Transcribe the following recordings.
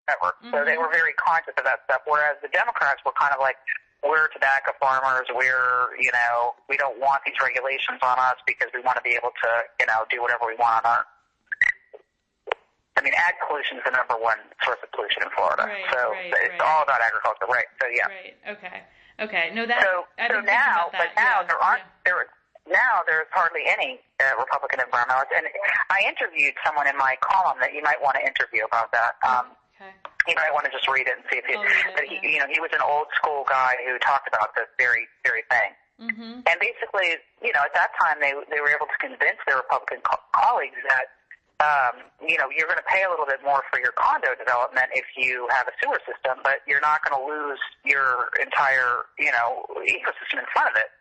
whatever. So they were very conscious of that stuff, whereas the Democrats were kind of like, we're tobacco farmers, we don't want these regulations on us because we want to be able to, do whatever we want on our. I mean, ag pollution is the number one source of pollution in Florida. It's all about agriculture, right? So, yeah. Right, okay. No, that, I didn't think now, about that. But now there's hardly any Republican environmentalists. And I interviewed someone in my column that you might want to interview about that. Okay. You might want to just read it and see if he was an old school guy who talked about this very, very thing. Mm-hmm. And basically, at that time they were able to convince their Republican colleagues that, you're going to pay a little bit more for your condo development if you have a sewer system, but you're not going to lose your entire, ecosystem in front of it.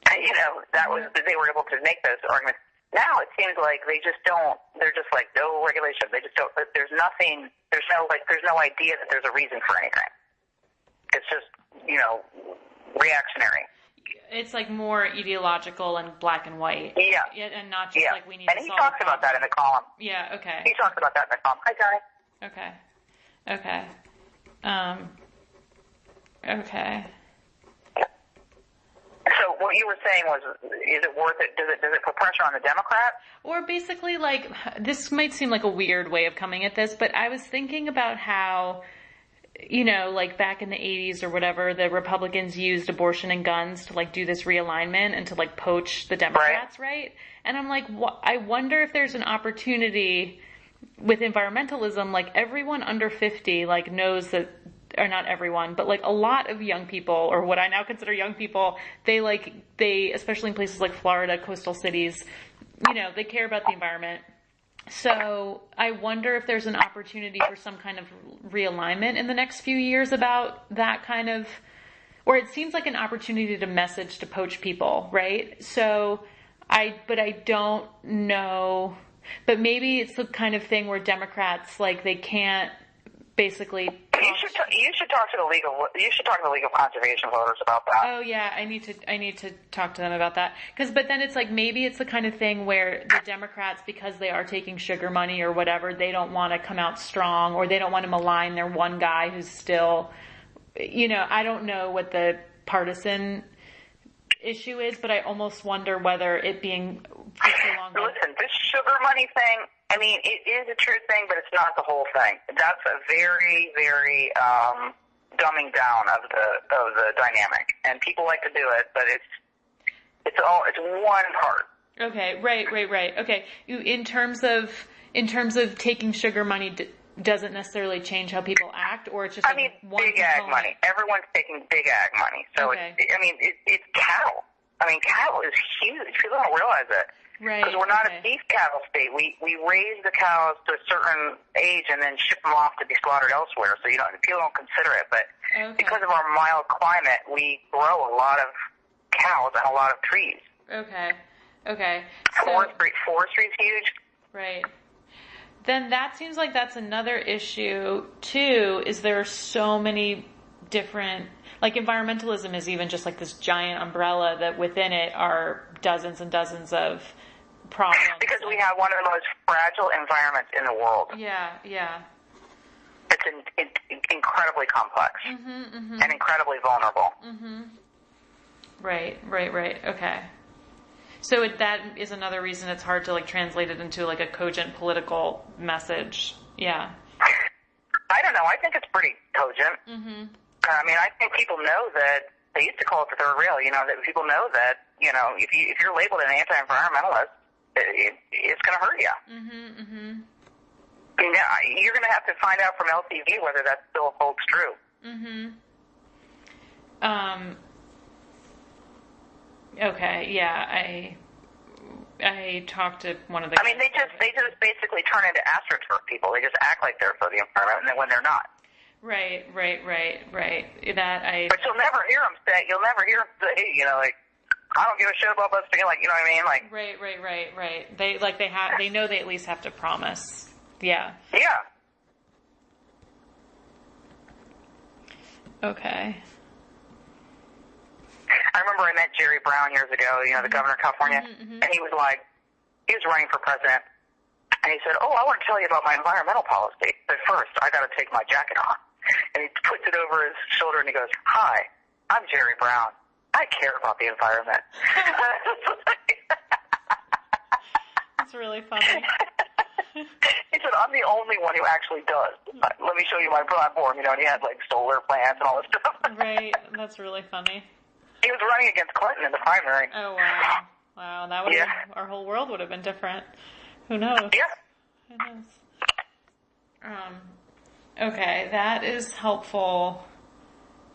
They were able to make those arguments. Now it seems like they just don't. They're just like no regulation. They just don't. There's nothing. There's no idea that there's a reason for anything. It's just reactionary. It's like more ideological and black and white. Yeah. And not just like we need. And he talks about that in the column. Yeah. Okay. He talks about that in the column. Hi, Johnny. Okay. Okay. So what you were saying was, is it worth it? Does it put pressure on the Democrats? Or basically, like, this might seem like a weird way of coming at this, but I was thinking about how, like back in the 80s or whatever, the Republicans used abortion and guns to like do this realignment and to like poach the Democrats, right? And I'm like, I wonder if there's an opportunity with environmentalism, like everyone under 50 like knows that, or not everyone, but like a lot of young people, or what I now consider young people, they especially in places like Florida, coastal cities, they care about the environment. So I wonder if there's an opportunity for some kind of realignment in the next few years about that kind of, or it seems like an opportunity to message to poach people, right? So but I don't know, but maybe it's the kind of thing where Democrats, like they can't basically. You should talk to the League of Conservation Voters about that. Oh yeah, I need to talk to them about that. But then it's like maybe it's the kind of thing where the Democrats, because they are taking sugar money or whatever, they don't want to come out strong, or they don't want to malign their one guy who's still, I don't know what the partisan issue is, but I almost wonder whether it being for so long. Listen, this sugar money thing, I mean, it is a true thing, but it's not the whole thing. That's a very, very dumbing down of the dynamic, and people like to do it, but it's one part. Okay, right. Okay, in terms of taking sugar money doesn't necessarily change how people act, or it's just. Big ag money. Everyone's taking big ag money, so okay. It's cattle. Cattle is huge. People don't realize it. Right. Because we're not a beef cattle state. We raise the cows to a certain age and then ship them off to be slaughtered elsewhere. So people don't consider it. But because of our mild climate, we grow a lot of cows and a lot of trees. Okay. Forestry is huge. Right. Then that seems like that's another issue too. Is there are so many different, like environmentalism is even just like this giant umbrella that within it are dozens and dozens of problems. Because we have one of the most fragile environments in the world. Yeah. It's incredibly complex and incredibly vulnerable. Mm-hmm. Right. Okay. So that is another reason it's hard to like translate it into like a cogent political message. Yeah. I don't know. I think it's pretty cogent. Mm-hmm. I think people know that they used to call it the third rail. That people know that if you're labeled an anti-environmentalist, it's going to hurt you. Mm-hmm. You're going to have to find out from LTV whether that still holds true. Mm-hmm. Okay. Yeah. I talked to one of the. They just basically turn into astroturf people. They just act like they're for the environment when they're not. Right. But you'll never hear them say. Like, I don't give a shit about us being like, you know what I mean? Like. Right. They know they at least have to promise. Yeah. Yeah. Okay. I remember I met Jerry Brown years ago, the governor of California, and he was running for president, And he said, "Oh, I want to tell you about my environmental policy. But first, I got to take my jacket off." And he puts it over his shoulder and he goes, "Hi, I'm Jerry Brown. I care about the environment." That's really funny. He said, "I'm the only one who actually does. Let me show you my platform." And he had like solar plants and all this stuff. Right. That's really funny. He was running against Clinton in the primary. Oh, wow. Wow. That would have, our whole world would have been different. Who knows? Yeah. Who knows? Okay, that is helpful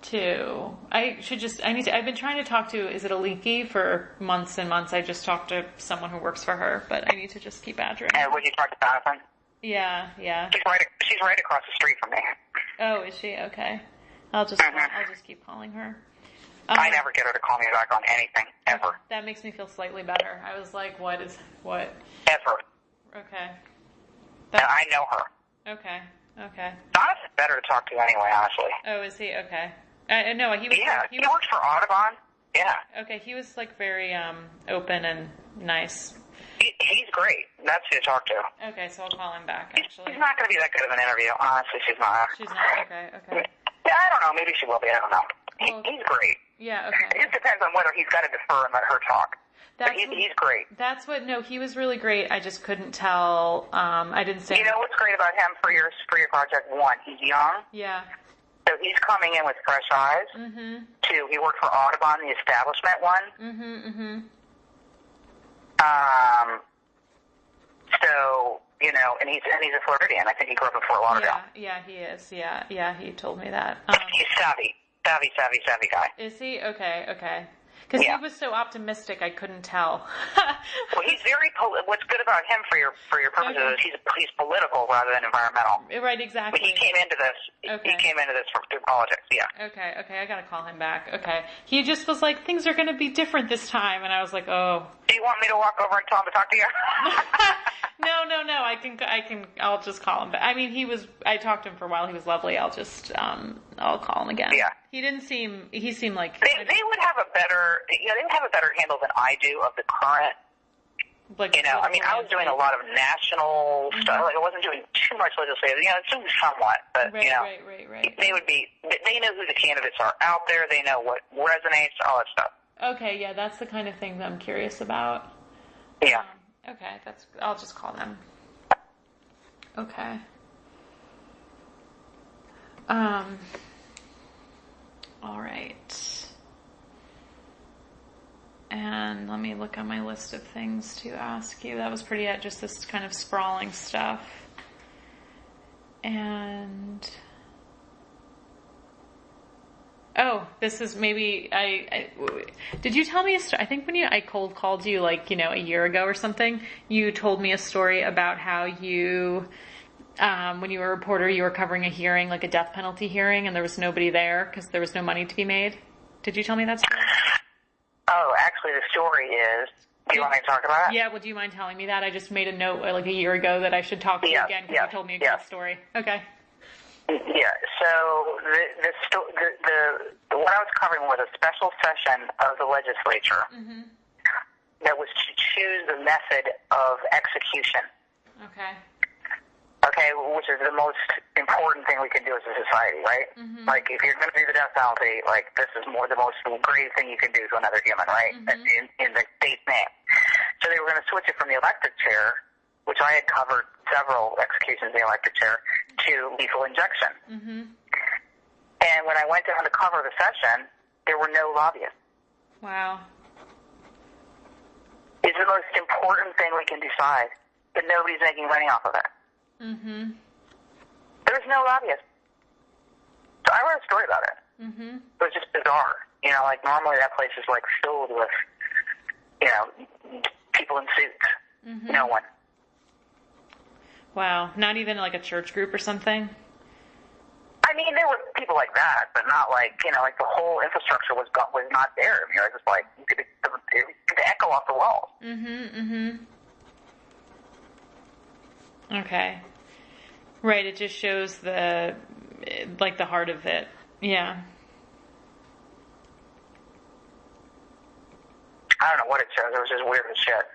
too. I've been trying to talk to, is it Aliki, for months and months. I just talked to someone who works for her, but I need to just keep badgering. And would you talk to Jonathan? Yeah. She's right across the street from me. Oh, is she? Okay. I'll just keep calling her. I never get her to call me back on anything, ever. That makes me feel slightly better. I was like, what? Ever. Okay. And I know her. Okay. Jonathan's better to talk to anyway, honestly. Oh, is he? Okay. No, he was. Yeah, he works for Audubon. Yeah. Okay, he was like very open and nice. He's great. That's who to talk to. Okay, so I'll call him back, actually. She's not going to be that good of an interview. Honestly, she's not. She's not? Okay. Yeah, I don't know. Maybe she will be. I don't know. He's great. Yeah, okay. It just depends on whether he's got to defer and let her talk. He's great. He was really great. I just couldn't tell. I didn't say. You know what's great about him for your project? One, he's young. Yeah. So he's coming in with fresh eyes. Mm-hmm. Two, he worked for Audubon, the establishment one. Mm-hmm. So, and he's a Floridian. I think he grew up in Fort Lauderdale. Yeah, he is. Yeah, he told me that. He's savvy guy. Is he? Okay. Because he was so optimistic, I couldn't tell. Well, he's very. What's good about him for your purposes is he's political rather than environmental. Right, exactly. But he came into this. Okay. He came into this through politics. Yeah. Okay. I gotta call him back. Okay. He just was like, things are gonna be different this time, and I was like, oh. Do you want me to walk over and tell him to talk to you? No. I'll just call him back. I mean, I talked to him for a while. He was lovely. I'll call him again. Yeah. He seemed like. They would have a better handle than I do of the current. I was doing a lot of national stuff. Like I wasn't doing too much legislative. It's doing somewhat, but Right. they would be. They know who the candidates are out there. They know what resonates, all that stuff. Okay, yeah, that's the kind of thing that I'm curious about. Yeah. Okay, I'll just call them. Okay. All right. And let me look on my list of things to ask you. That was pretty just this kind of sprawling stuff. And this is maybe did you tell me a story? I think when I cold called you a year ago or something, you told me a story about how you when you were a reporter, you were covering a hearing, like a death penalty hearing, and there was nobody there because there was no money to be made. Did you tell me that story? Oh, actually, the story is. Do you want me to talk about it? Yeah. Well, do you mind telling me that? I just made a note like a year ago that I should talk to you again because you told me a good story. Okay. Yeah. So what I was covering was a special session of the legislature that was to choose the method of execution. Okay, which is the most important thing we can do as a society, right? Mm-hmm. Like, if you're going to do the death penalty, this is the most grave thing you can do to another human, right? Mm-hmm. In the state's name. So they were going to switch it from the electric chair, which I had covered several executions in the electric chair, to lethal injection. Mm-hmm. And when I went down to cover the session, there were no lobbyists. Wow. It's the most important thing we can decide, but nobody's making money off of it. Mm-hmm. There's no lobbyists. So I wrote a story about it. Mm-hmm. It was just bizarre. Normally that place is filled with, people in suits. Mm-hmm. No one. Wow. Not even a church group or something? I mean, there were people like that, but not the whole infrastructure was not there. It was just the echo off the walls. Mm-hmm. Okay. Right, it just shows the heart of it. Yeah. I don't know what it shows. It was just weird as shit.